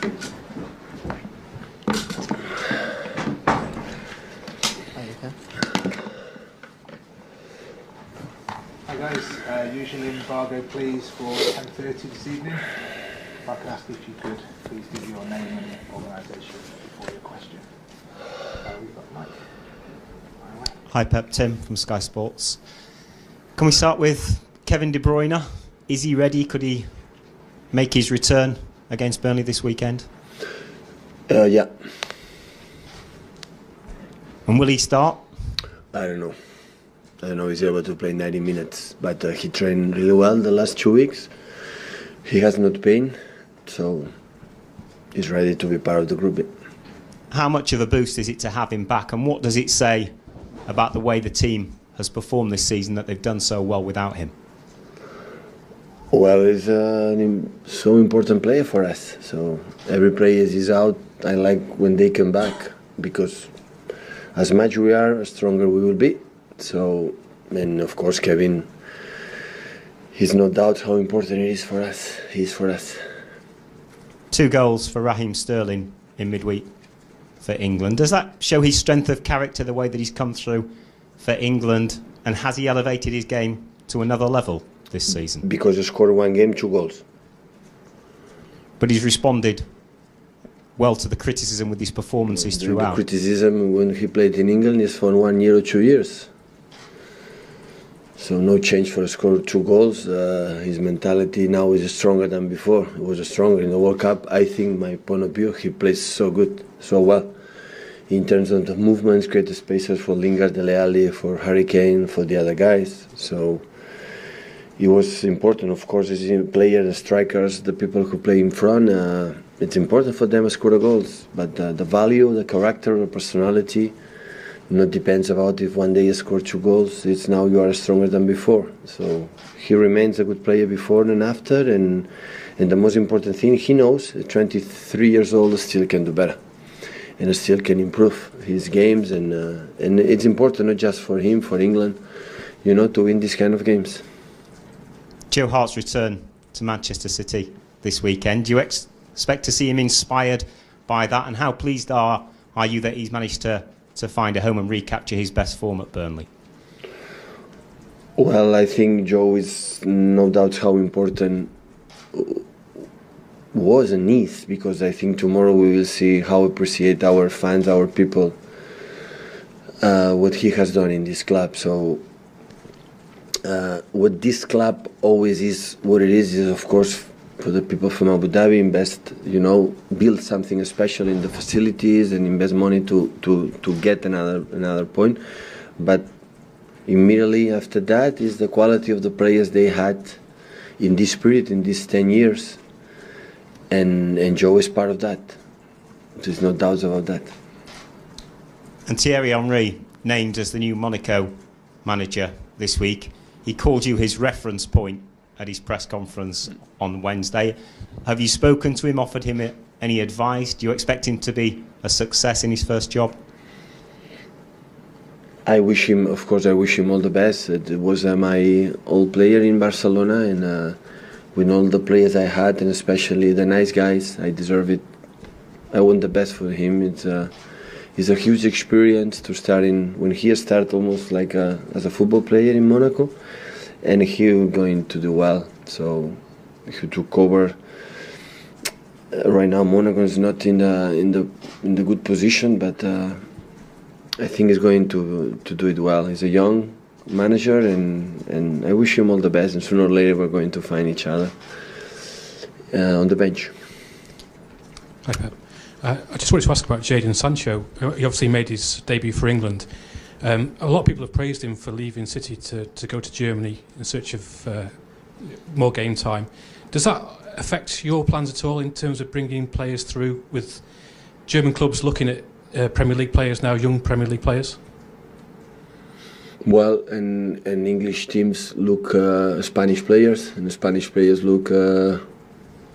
Hi guys, usually embargo please for 10:30 this evening. If I could ask if you could please give your name and organisation before your question. We've got Mike. Hi Pep, Tim from Sky Sports. Can we start with Kevin De Bruyne? Is he ready? Could he make his return against Burnley this weekend? Yeah. And will he start? I don't know. I don't know if he's able to play 90 minutes, but he trained really well the last 2 weeks. He has not pain, so he's ready to be part of the group. How much of a boost is it to have him back, and what does it say about the way the team has performed this season that they've done so well without him? Well, he's so important player for us. So every player is out. I like when they come back, because as much we are, as stronger we will be. So, and of course, Kevin, he's no doubt how important it is for us. He's for us. 2 goals for Raheem Sterling in midweek for England. Does that show his strength of character, the way that he's come through for England, and has he elevated his game to another level this season? Because he scored 1 game, 2 goals. But he's responded well to the criticism with his performances throughout. The criticism when he played in England is for 1 year or 2 years. So no change for a score 2 goals. His mentality now is stronger than before. It was stronger in the World Cup. I think, my point of view, he plays so good, so well. In terms of the movements, create spaces for Lingard, Dele Alli, for Harry Kane, for the other guys. So it was important, of course, as a player, the strikers, the people who play in front. It's important for them to score the goals. But the value, the character, the personality, not depends about if one day you score 2 goals. It's now you are stronger than before. So he remains a good player before and after, and the most important thing, he knows at 23 years old still can do better, and still can improve his games, and it's important not just for him, for England, you know, to win these kind of games. Joe Hart's return to Manchester City this weekend. Do you expect to see him inspired by that, and how pleased are you that he's managed to find a home and recapture his best form at Burnley? Well, I think Joe is no doubt how important was and is, because I think tomorrow we will see how appreciate our fans, our people, what he has done in this club. So what this club always is, what it is of course for the people from Abu Dhabi, invest, you know, build something special in the facilities and invest money to get another point. But immediately after that is the quality of the players they had in this period, in these 10 years. And Joe is part of that. There's no doubts about that. And Thierry Henry named as the new Monaco manager this week. He called you his reference point at his press conference on Wednesday. Have you spoken to him, offered him any advice? Do you expect him to be a success in his first job? I wish him, of course, I wish him all the best. It was my old player in Barcelona, and with all the players I had, and especially the nice guys, I deserve it. I want the best for him. It's a huge experience to start when he started almost like as a football player in Monaco, and he going to do well. So he took over. Right now, Monaco is not in the good position, but I think he's going to do it well. He's a young manager, and I wish him all the best. And sooner or later, we're going to find each other on the bench. Hi, Pep. I just wanted to ask about Jadon Sancho. He obviously made his debut for England. A lot of people have praised him for leaving City to go to Germany in search of more game time. Does that affect your plans at all in terms of bringing players through, with German clubs looking at Premier League players now, young Premier League players? Well, and English teams look Spanish players, and the Spanish players look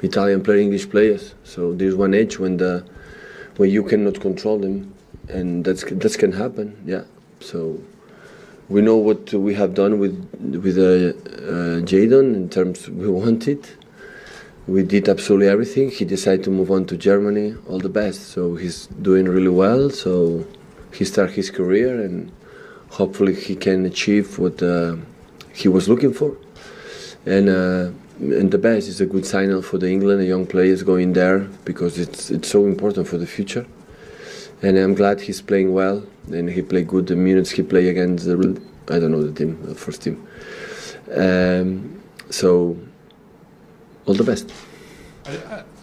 Italian player, English players. So there's one age when you cannot control them, and that can happen. Yeah. So we know what we have done with Jadon in terms we want it. we did absolutely everything. He decided to move on to Germany. All the best. So he's doing really well. So he started his career, and hopefully he can achieve what he was looking for. And the best is a good signal for the England, the young players going there, because it's so important for the future. And I'm glad he's playing well, and he played good the minutes he played against the, I don't know the team, the first team. So all the best.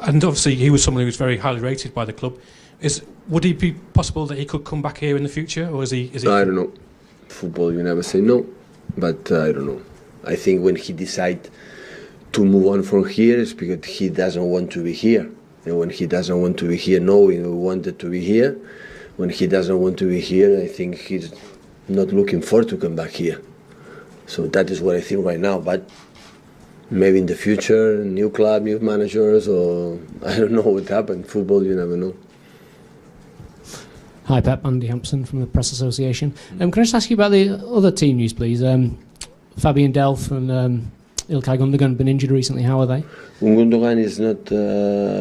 And obviously he was someone who was very highly rated by the club. Would it be possible that he could come back here in the future, or is he? I don't know. Football, you never say no, but I don't know. I think when he decide to move on from here, it's because he doesn't want to be here. And when he doesn't want to be here, knowing he wanted to be here, when he doesn't want to be here, I think he's not looking forward to come back here. So that is what I think right now. But maybe in the future, new club, new managers, or I don't know what happened. Football, you never know. Hi Pep, Andy Hampson from the Press Association. Can I just ask you about the other team news, please? Fabian Delph and Ilkay Gundogan have been injured recently. How are they? Gundogan is not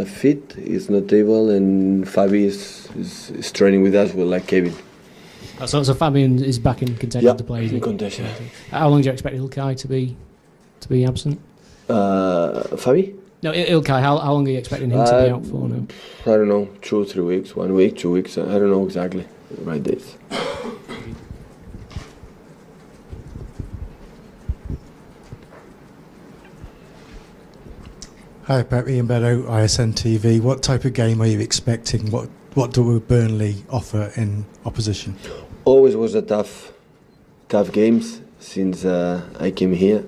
fit, he's not able, and Fabi is training with us, like Kevin. So Fabian is back in contention to play? In contention. How long do you expect Ilkay to be absent? Fabi? No, Ilkay, how long are you expecting him to be out for now? I don't know, 2 or 3 weeks, 1 week, 2 weeks, I don't know exactly the right dates. Hi Pep, Ian Beddoe, ISN TV. What type of game are you expecting? What do Burnley offer in opposition? Always was a tough games since I came here.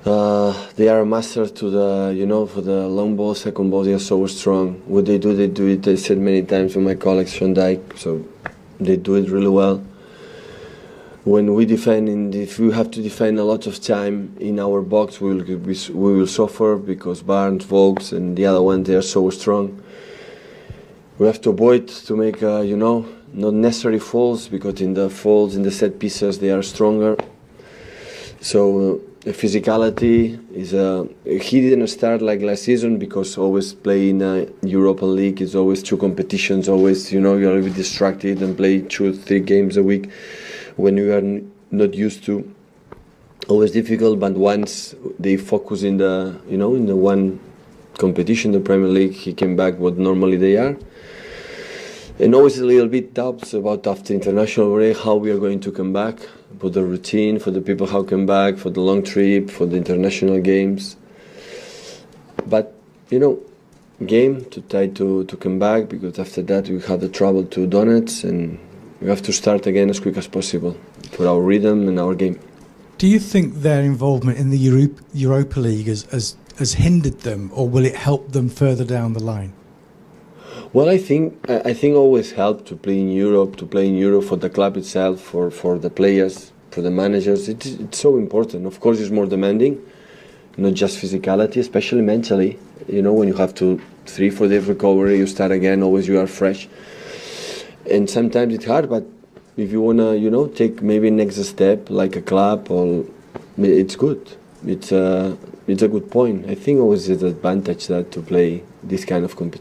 They are a master to the, for the long ball, second ball, they are so strong. What they do it, I said many times with my colleague Sean Dyke, so they do it really well. When we defend, and if we have to defend a lot of time in our box, we will suffer, because Barnes, Vokes and the other one, they are so strong. We have to avoid to make, not necessary falls, because in the falls, in the set pieces, they are stronger. So physicality is he didn't start like last season, because always play in Europa League is always 2 competitions, always you're a little bit distracted and play 2 or 3 games a week when you are not used to. Always difficult, but once they focus in the in the one competition, the Premier League, he came back what normally they are. And always a little bit doubts about after international break how we are going to come back, for the routine, for the people how come back, for the long trip, for the international games. But game to try to come back, because after that we have the travel to Donetsk, and we have to start again as quick as possible for our rhythm and our game. Do you think their involvement in the Europa League has hindered them, or will it help them further down the line? Well, I think always help to play in Europe, for the club itself, for the players, for the managers. It's so important. Of course, it's more demanding, not just physicality, especially mentally. When you have to 3-4 days recovery, you start again. Always you are fresh, and sometimes it's hard. But if you wanna, take maybe next step like a club, or it's good. It's a good point. I think always it's an advantage that to play this kind of competition.